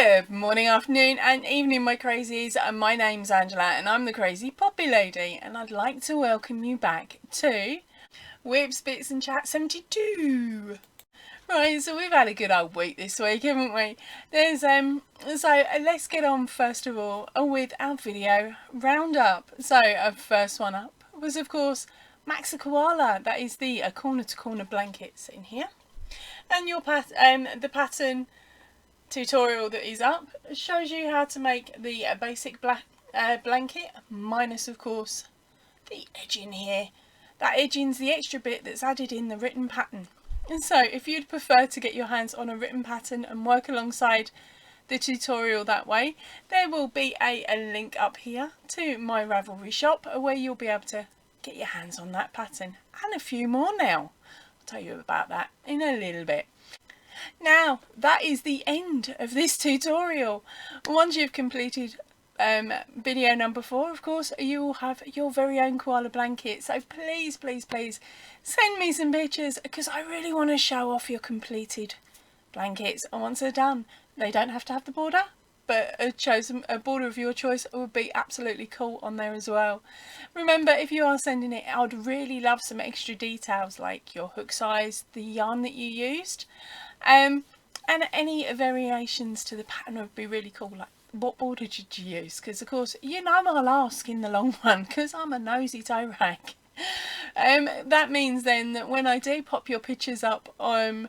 Good morning, afternoon and evening, my crazies. My name's Angela and I'm the Crazy Poppy Lady, and I'd like to welcome you back to Whips, Bits and Chat 72. Right, so we've had a good old week this week, haven't we? Let's get on first of all with our video roundup. So our first one up was of course Max the Koala. That is the corner to corner blankets in here. And the pattern tutorial that is up shows you how to make the basic blanket, minus of course the edging here. That edging's the extra bit that's added in the written pattern. And so if you'd prefer to get your hands on a written pattern and work alongside the tutorial that way, there will be a link up here to my Ravelry shop where you'll be able to get your hands on that pattern and a few more now. I'll tell you about that in a little bit. Now, that is the end of this tutorial. Once you've completed video number 4, of course, you will have your very own koala blanket. So please, please, please send me some pictures, because I really want to show off your completed blankets. And once they're done, they don't have to have the border, but a border of your choice would be absolutely cool on there as well. Remember, if you are sending it, I would really love some extra details like your hook size, the yarn that you used, and any variations to the pattern would be really cool, like what border did you use, because of course you know I'll ask in the long run because I'm a nosy toe rag. That means then that when I do pop your pictures up on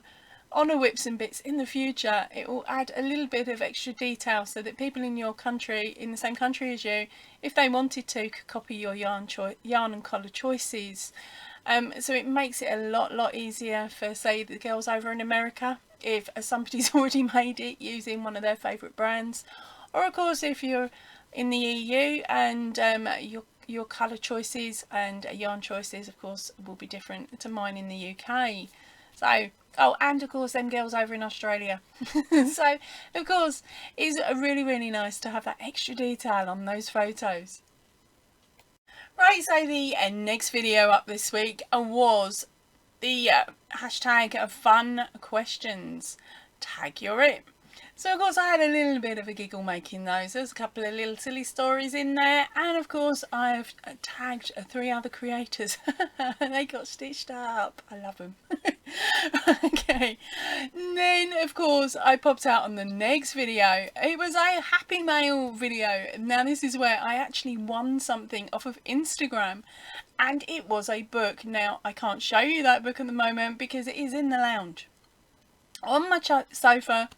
a Whips and Bits in the future, it will add a little bit of extra detail so that people in your country, in the same country as you, if they wanted to, could copy your yarn and colour choices. So it makes it a lot easier for, say, the girls over in America, if somebody's already made it using one of their favourite brands, or of course if you're in the EU and your colour choices and yarn choices of course will be different to mine in the UK. So, oh, and of course them girls over in Australia. So of course it's really nice to have that extra detail on those photos. Right, so the next video up this week was the hashtag fun questions. Tag your it. So of course I had a little bit of a giggle making those. There's a couple of little silly stories in there, and of course I've tagged 3 other creators. They got stitched up. I love them. Okay, and then of course I popped out on the next video. It was a happy mail video. Now this is where I actually won something off of Instagram, and it was a book. Now I can't show you that book at the moment because it is in the lounge on my sofa,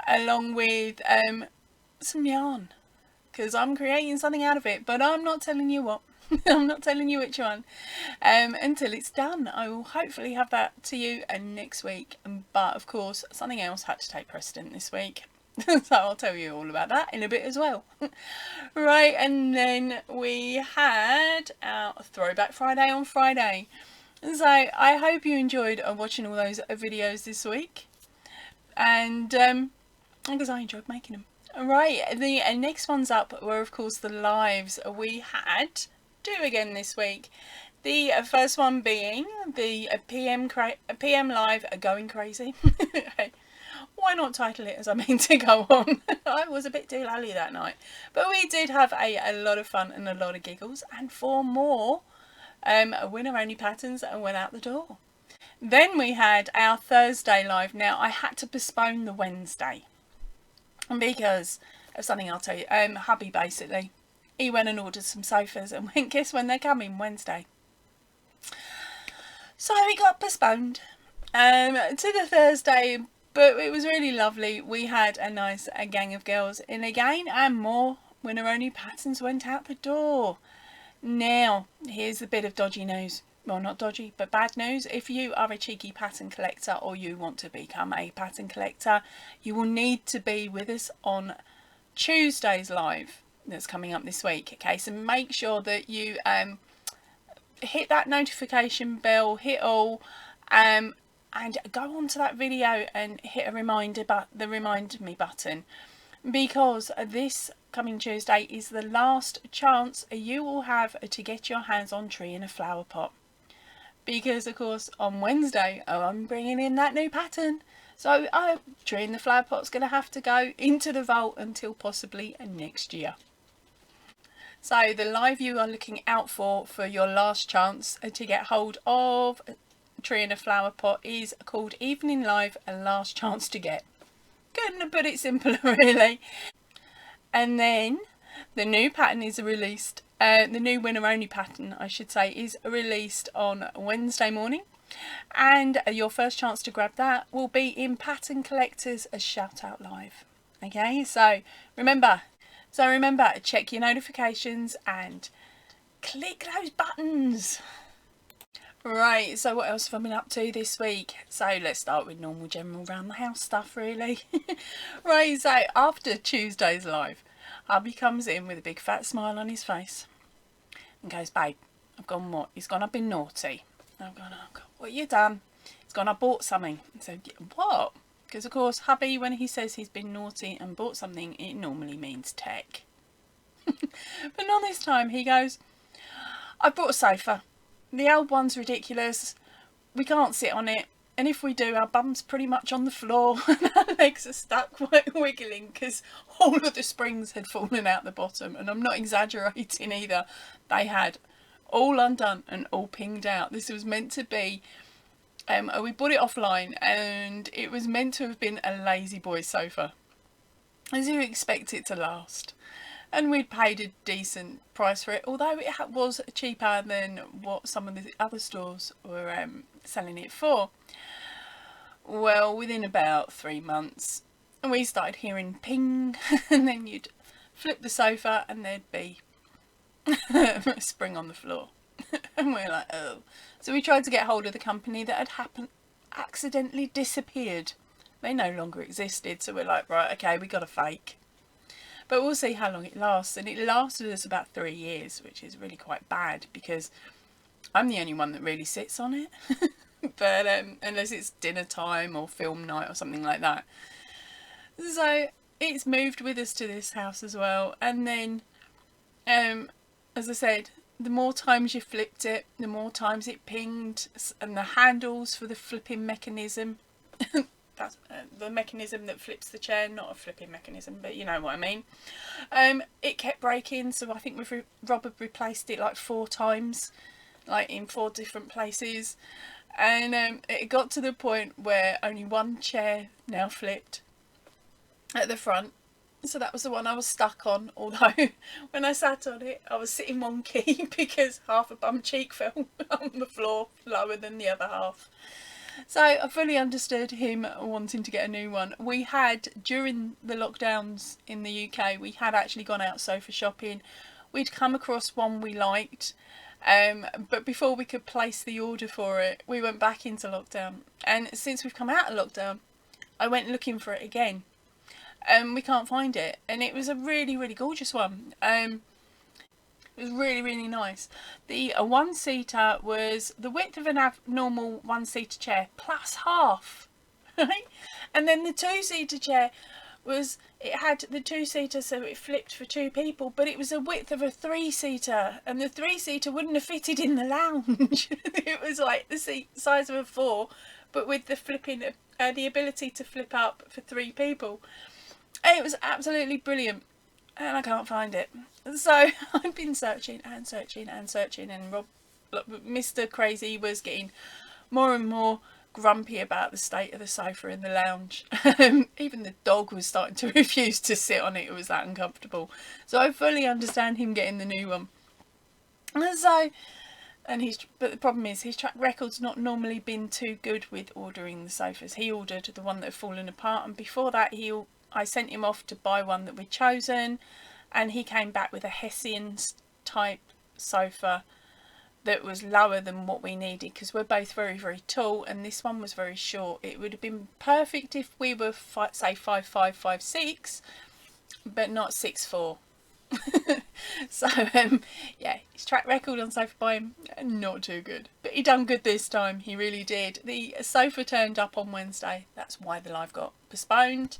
along with some yarn, because I'm creating something out of it, but I'm not telling you what. I'm not telling you which one until it's done. I will hopefully have that to you next week, but of course something else had to take precedent this week. So I'll tell you all about that in a bit as well. Right, and then we had our Throwback Friday on Friday. So I hope you enjoyed watching all those videos this week, and because I enjoyed making them. Right, the next ones up were of course the lives we had 2 again this week. The first one being the PM live going crazy. Why not title it as I mean to go on? I was a bit too lally that night, but we did have a lot of fun and a lot of giggles, and 4 more winner only patterns and went out the door. Then we had our Thursday live. Now I had to postpone the Wednesday because of something I'll tell you. Hubby basically, he went and ordered some sofas and went, guess when they're coming? Wednesday. So it got postponed to the Thursday, but it was really lovely. We had a gang of girls in again, and more winner only patterns went out the door. Now here's a bit of dodgy news. Well, not dodgy, but bad news. If you are a cheeky pattern collector, or you want to become a pattern collector, you will need to be with us on Tuesday's live that's coming up this week. Okay, so make sure that you hit that notification bell, hit all, and go onto that video and hit the remind me button, because this coming Tuesday is the last chance you will have to get your hands on Tree in a Flower Pot. Because of course on Wednesday I'm bringing in that new pattern, So Tree in the Flower Pot's going to have to go into the vault until possibly next year. So the live you are looking out for your last chance to get hold of Tree in a Flower Pot is called Evening Live, and last chance to get. Couldn't have put it simpler, really. And then the new pattern is released. The new winner only pattern, I should say, is released on Wednesday morning. And your first chance to grab that will be in Pattern Collectors as Shout Out Live. Okay, so remember, check your notifications and click those buttons. Right, so what else have I been up to this week? So let's start with normal general round the house stuff, really. Right, so after Tuesday's live, hubby comes in with a big fat smile on his face and goes, babe, I've gone what? He's gone, I've been naughty. I've gone, oh God, what you done? He's gone, I bought something. I said, what? Because of course, hubby, when he says he's been naughty and bought something, it normally means tech. But not this time. He goes, I brought a sofa. The old one's ridiculous. We can't sit on it. And if we do, our bum's pretty much on the floor and our legs are stuck wiggling because all of the springs had fallen out the bottom. And I'm not exaggerating either. They had all undone and all pinged out. This was meant to be, we bought it offline and it was meant to have been a lazy boy sofa. As you expect it to last. And we'd paid a decent price for it, although it was cheaper than what some of the other stores were selling it for. Well, within about 3 months, we started hearing ping, and then you'd flip the sofa and there'd be a spring on the floor. And we're like, oh. So we tried to get hold of the company that had accidentally disappeared. They no longer existed, so we're like, right, okay, we got a fake. But we'll see how long it lasts. And it lasted us about 3 years, which is really quite bad because I'm the only one that really sits on it. But unless it's dinner time or film night or something like that. So it's moved with us to this house as well. And then, as I said, the more times you flipped it, the more times it pinged. And the handles for the flipping mechanism. That's the mechanism that flips the chair, not a flipping mechanism, but you know what I mean. It kept breaking, so I think Rob had replaced it like 4 times, like in 4 different places. And it got to the point where only one chair now flipped at the front. So that was the one I was stuck on, although when I sat on it, I was sitting wonky because half a bum cheek fell on the floor lower than the other half. So I fully understood him wanting to get a new one. We had, during the lockdowns in the UK, we had actually gone out sofa shopping. We'd come across one we liked, but before we could place the order for it, we went back into lockdown. And since we've come out of lockdown, I went looking for it again. We can't find it. And it was a really, really gorgeous one. It was really, really nice. The one-seater was the width of a normal one-seater chair plus half, right? And then the two-seater chair was, it had the two-seater, so it flipped for 2 people, but it was the width of a 3-seater, and the 3-seater wouldn't have fitted in the lounge. It was like the seat size of a 4, but with the flipping, the ability to flip up for 3 people. And it was absolutely brilliant. And I can't find it. So I've been searching and searching and searching, and Mr. Crazy was getting more and more grumpy about the state of the sofa in the lounge. Even the dog was starting to refuse to sit on it. It was that uncomfortable. So I fully understand him getting the new one. But the problem is his track record's not normally been too good with ordering the sofas. He ordered the one that had fallen apart, and before that I sent him off to buy one that we'd chosen, and he came back with a Hessian type sofa that was lower than what we needed because we're both very, very tall, and this one was very short. It would have been perfect if we were say 5'5", 5'6", but not 6'4". So yeah, his track record on sofa buying, not too good, but he done good this time. He really did. The sofa turned up on Wednesday. That's why the live got postponed,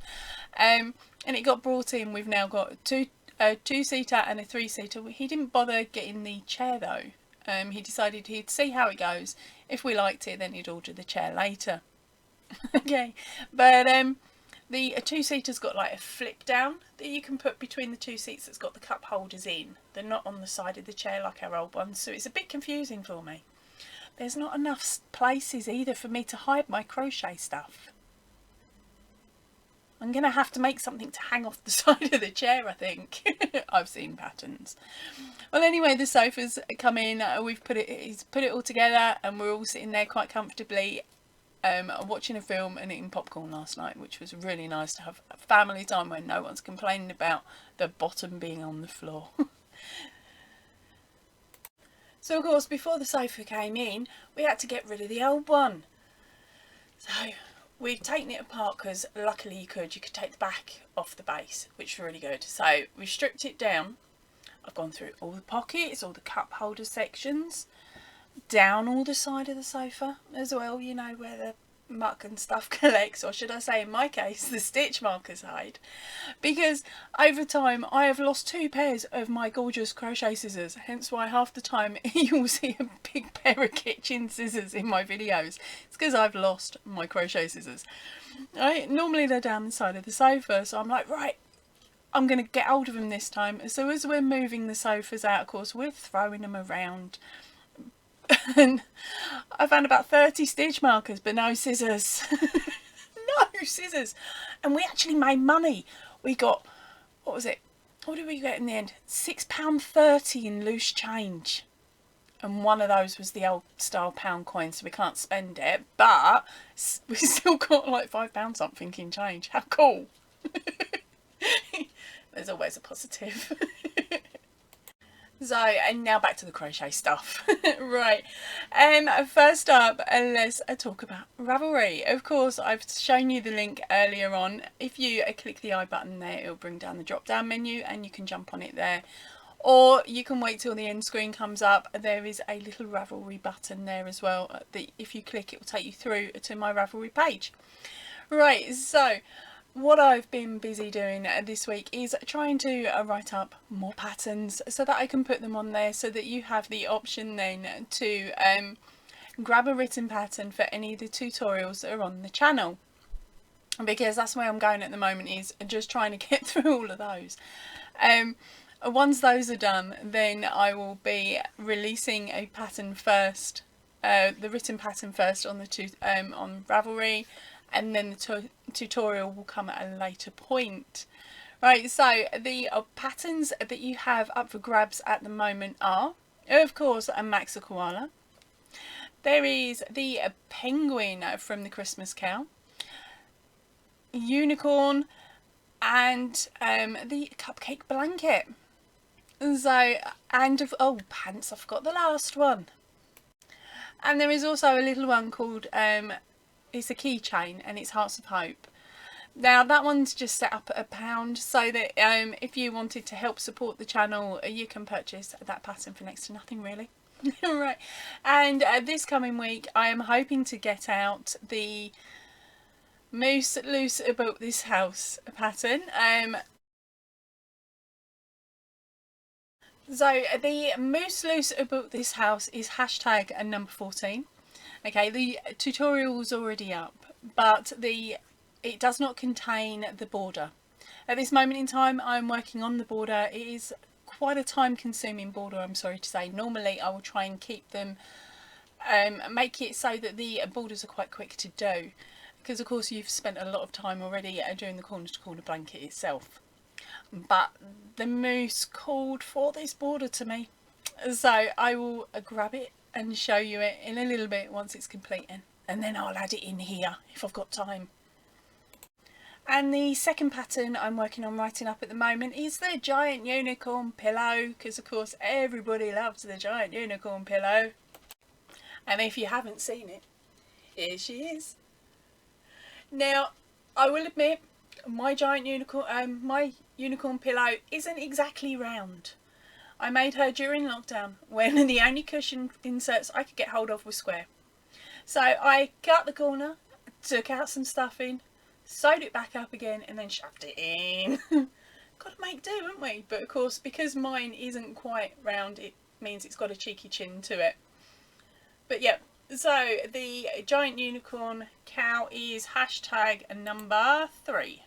and it got brought in. We've now got a 2-seater and a 3-seater. He didn't bother getting the chair though. He decided he'd see how it goes. If we liked it, then he'd order the chair later. Okay, but the two-seater's got like a flip down that you can put between the two seats that's got the cup holders in. They're not on the side of the chair like our old ones, so it's a bit confusing for me. There's not enough places either for me to hide my crochet stuff. I'm going to have to make something to hang off the side of the chair, I think. I've seen patterns. Well, anyway, the sofa's come in. He's put it all together, and we're all sitting there quite comfortably, watching a film and eating popcorn last night, which was really nice to have a family time when no one's complaining about the bottom being on the floor. So, of course, before the sofa came in, we had to get rid of the old one. So we've taken it apart because luckily you could take the back off the base, which is really good. So we stripped it down. I've gone through all the pockets, all the cup holder sections, down all the side of the sofa as well, you know, where the muck and stuff collects, or should I say in my case the stitch markers hide, because over time I have lost 2 pairs of my gorgeous crochet scissors, hence why half the time you'll see a big pair of kitchen scissors in my videos. It's because I've lost my crochet scissors. Right, normally they're down the side of the sofa, so I'm like, right, I'm going to get hold of them this time. So as we're moving the sofas out, of course, we're throwing them around. And I found about 30 stitch markers, but no scissors. No scissors. And we actually made money. We got, what was it? What did we get in the end? £6.30 in loose change. And one of those was the old style pound coin, so we can't spend it. But we still got like £5 something in change. How cool. There's always a positive. So, and now back to the crochet stuff. Right, first up, let's talk about Ravelry. Of course, I've shown you the link earlier on. If you click the I button there, it'll bring down the drop down menu and you can jump on it there. Or you can wait till the end screen comes up. There is a little Ravelry button there as well. If you click, it will take you through to my Ravelry page. Right, so what I've been busy doing this week is trying to write up more patterns so that I can put them on there, so that you have the option then to grab a written pattern for any of the tutorials that are on the channel, because that's where I'm going at the moment, is just trying to get through all of those. Once those are done, then I will be releasing a pattern first, the written pattern first on the on Ravelry, and then the tutorial will come at a later point. Right, so the patterns that you have up for grabs at the moment are, of course, a Max the Koala. There is the penguin from the Christmas Cow, unicorn, and the cupcake blanket. So, and oh, pants, I forgot the last one. And there is also a little one called it's a keychain, and it's Hearts of Hope. Now that one's just set up at £1, so that if you wanted to help support the channel, you can purchase that pattern for next to nothing, really. Right, and this coming week I am hoping to get out the Moose Loose About This House pattern. So the Moose Loose About This House is hashtag and number 14. Okay, the tutorial's already up, but it does not contain the border. At this moment in time, I'm working on the border. It is quite a time-consuming border, I'm sorry to say. Normally, I will try and keep them, make it so that the borders are quite quick to do, because of course you've spent a lot of time already doing the corner-to-corner blanket itself. But the moose called for this border to me, so I will grab it and show you it in a little bit once it's completed, and then I'll add it in here if I've got time. And the second pattern I'm working on writing up at the moment is the giant unicorn pillow, because of course everybody loves the giant unicorn pillow. And if you haven't seen it, here she is. Now, I will admit, my unicorn pillow isn't exactly round. I made her during lockdown, when the only cushion inserts I could get hold of were square. So I cut the corner, took out some stuffing, sewed it back up again, and then shoved it in. Gotta make do, haven't we? But of course, because mine isn't quite round, it means it's got a cheeky chin to it. But yeah, So the giant unicorn cow is hashtag number 3.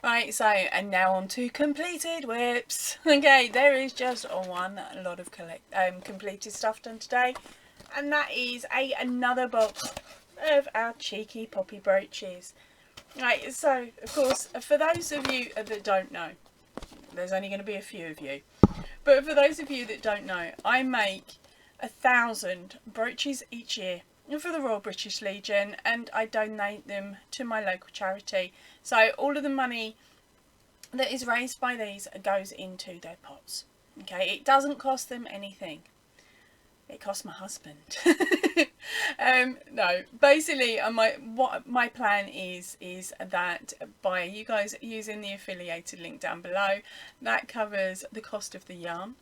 Right, so, and now on to completed whips. Okay, there is just one lot of completed stuff done today, and that is another box of our cheeky poppy brooches. Right, so of course, for those of you that don't know, there's only going to be a few of you, but for those of you that don't know, I make 1,000 brooches each year for the Royal British Legion, and I donate them to my local charity. So all of the money that is raised by these goes into their pots. Okay, it doesn't cost them anything. It costs my husband. No, basically, what my plan is that by you guys using the affiliated link down below, that covers the cost of the yarn.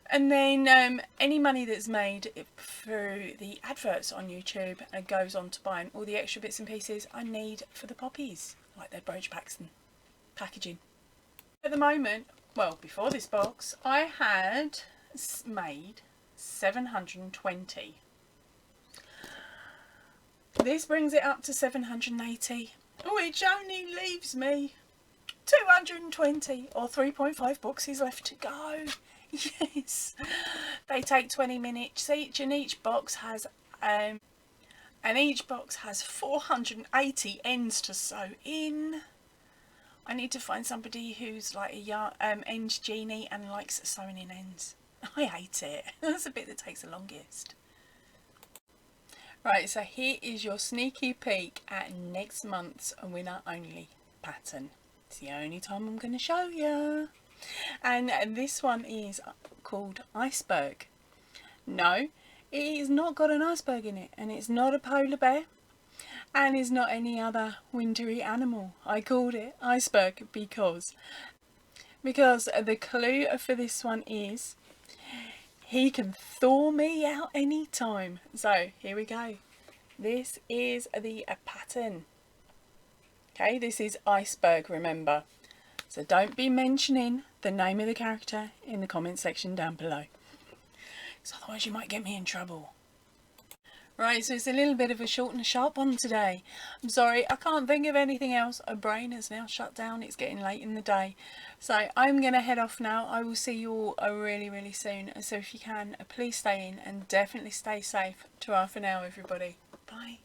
And then any money that's made through the adverts on YouTube goes on to buying all the extra bits and pieces I need for the poppies, like their brooch packs and packaging. At the moment, well, before this box, I had made 720. This brings it up to 780, which only leaves me 220 or 3.5 boxes left to go. Yes, they take 20 minutes each, and each box has 480 ends to sew in. I need to find somebody who's like a yarn end genie and likes sewing in ends. I hate it. That's the bit that takes the longest. Right, so here is your sneaky peek at next month's winner only pattern. It's the only time I'm going to show you. And this one is called Iceberg. No, it has not got an iceberg in it, and it's not a polar bear, and is not any other wintry animal. I called it Iceberg because the clue for this one is he can thaw me out any time. So here we go. This is the pattern. Okay, this is Iceberg, remember. So don't be mentioning the name of the character in the comment section down below, because otherwise you might get me in trouble. Right, so it's a little bit of a short and sharp one today. I'm sorry, I can't think of anything else. My brain has now shut down. It's getting late in the day. So I'm going to head off now. I will see you all really, really soon. So if you can, please stay in and definitely stay safe. Ta-ra for now, everybody. Bye.